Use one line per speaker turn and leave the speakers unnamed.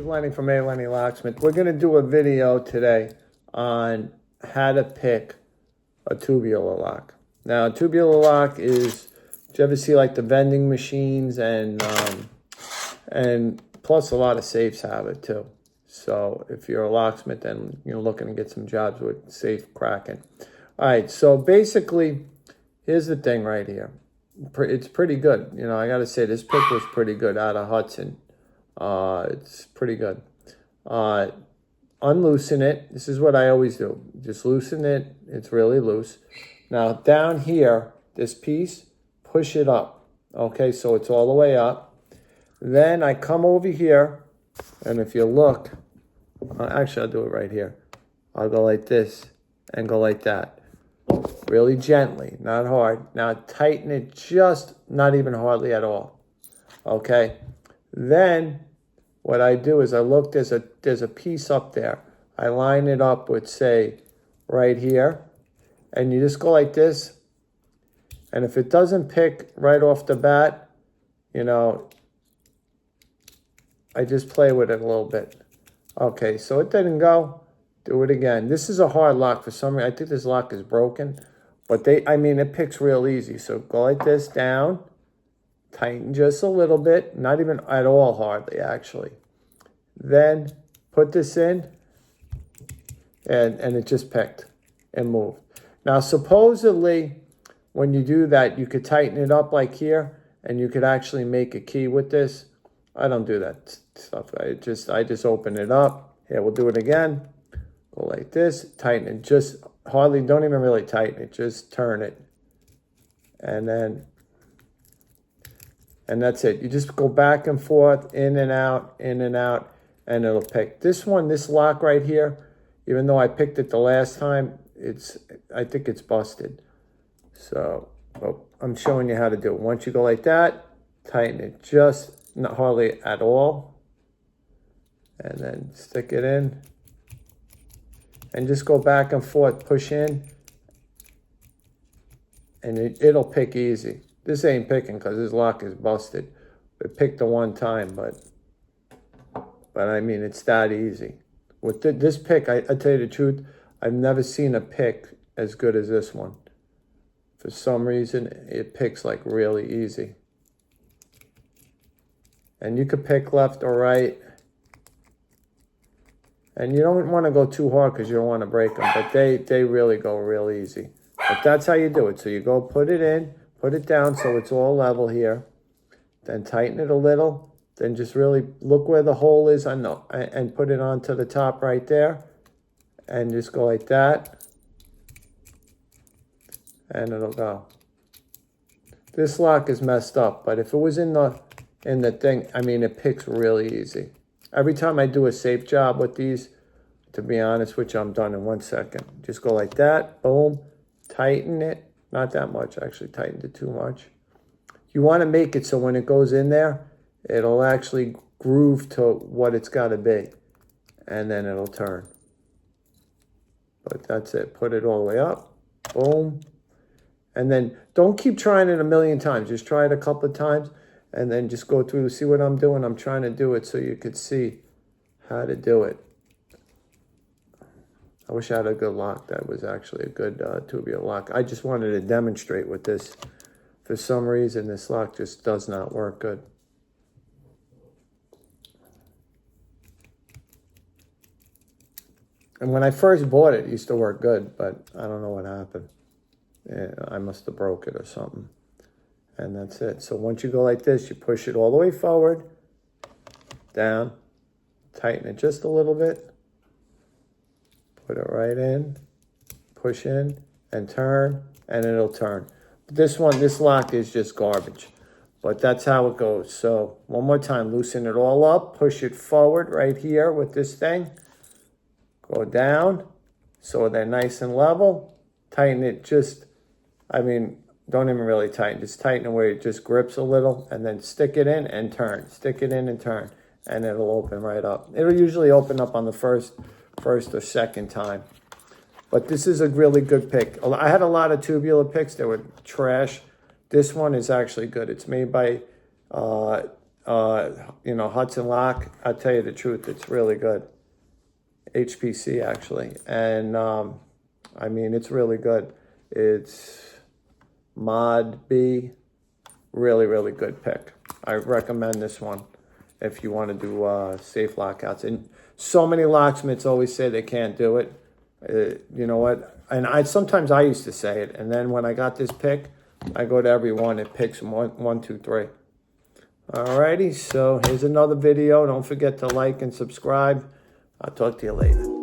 is Lenny from Lenny Locksmith. We're going to do a video today on how to pick a tubular lock. Now, a tubular lock is, do you ever see like the vending machines and plus a lot of safes have it too. So if you're a locksmith and you're looking to get some jobs with safe cracking. All right, so basically, here's the thing right here. It's pretty good. You know, I got to say, this pick was pretty good out of Hudson. It's pretty good. Unloosen it. This is what I always do. Just loosen it. It's really loose. Now, down here, this piece, push it up. Okay, so it's all the way up. Then I come over here, and if you look, actually, I'll do it right here. I'll go like this and go like that. Really gently, not hard. Now tighten it just, not even hardly at all. Okay. Then what I do is I look, there's a piece up there. I line it up with, say, right here. And you just go like this. And if it doesn't pick right off the bat, you know, I just play with it a little bit. Okay, so it didn't go. Do it again. This is a hard lock for some reason. I think this lock is broken. But it picks real easy. So go like this, down. Tighten just a little bit. Not even at all hardly, actually. Then put this in. And it just picked and moved. Now, supposedly, when you do that, you could tighten it up like here. And you could actually make a key with this. I don't do that stuff. I just open it up. Here, we'll do it again. Go like this, tighten it, just hardly, don't even really tighten it, just turn it. And that's it. You just go back and forth, in and out, and it'll pick. This one, this lock right here, even though I picked it the last time, I think it's busted. So, I'm showing you how to do it. Once you go like that, tighten it, just not hardly at all. And then stick it in. And just go back and forth, push in, and it'll pick easy. This ain't picking because this lock is busted. It picked the one time, but I mean, it's that easy. With this pick, I tell you the truth, I've never seen a pick as good as this one. For some reason, it picks like really easy. And you could pick left or right. And you don't want to go too hard because you don't want to break them. But they really go real easy. But that's how you do it. So you go put it in, put it down so it's all level here. Then tighten it a little. Then just really look where the hole is and put it onto the top right there. And just go like that. And it'll go. This lock is messed up. But if it was in the thing, I mean, it picks really easy. Every time I do a safe job with these, to be honest with you, I'm done in 1 second. Just go like that, boom, tighten it. Not that much, actually tightened it too much. You want to make it so when it goes in there, it'll actually groove to what it's got to be. And then it'll turn. But that's it. Put it all the way up, boom. And then don't keep trying it a million times. Just try it a couple of times. And then just go through, see what I'm doing. I'm trying to do it so you could see how to do it. I wish I had a good lock. That was actually a good tubular lock. I just wanted to demonstrate with this. For some reason, this lock just does not work good. And when I first bought it, it used to work good, but I don't know what happened. Yeah, I must have broke it or something. And that's it. So once you go like this, you push it all the way forward, down, tighten it just a little bit, put it right in, push in, and turn, and it'll turn. This lock is just garbage, but that's how it goes. So one more time, loosen it all up, push it forward right here with this thing, go down, so they're nice and level, tighten it just, don't even really tighten. Just tighten it where it just grips a little and then stick it in and turn. Stick it in and turn. And it'll open right up. It'll usually open up on the first or second time. But this is a really good pick. I had a lot of tubular picks that were trash. This one is actually good. It's made by you know, Hudson Lock. I'll tell you the truth, it's really good. HPC actually, and I mean, it's really good. It's Mod B, really, really good pick. I recommend this one if you want to do safe lockouts. And so many locksmiths always say they can't do it. You know what? And sometimes I used to say it, and then when I got this pick, I go to every one. It picks one, two, three. Alrighty, so here's another video. Don't forget to like and subscribe. I'll talk to you later.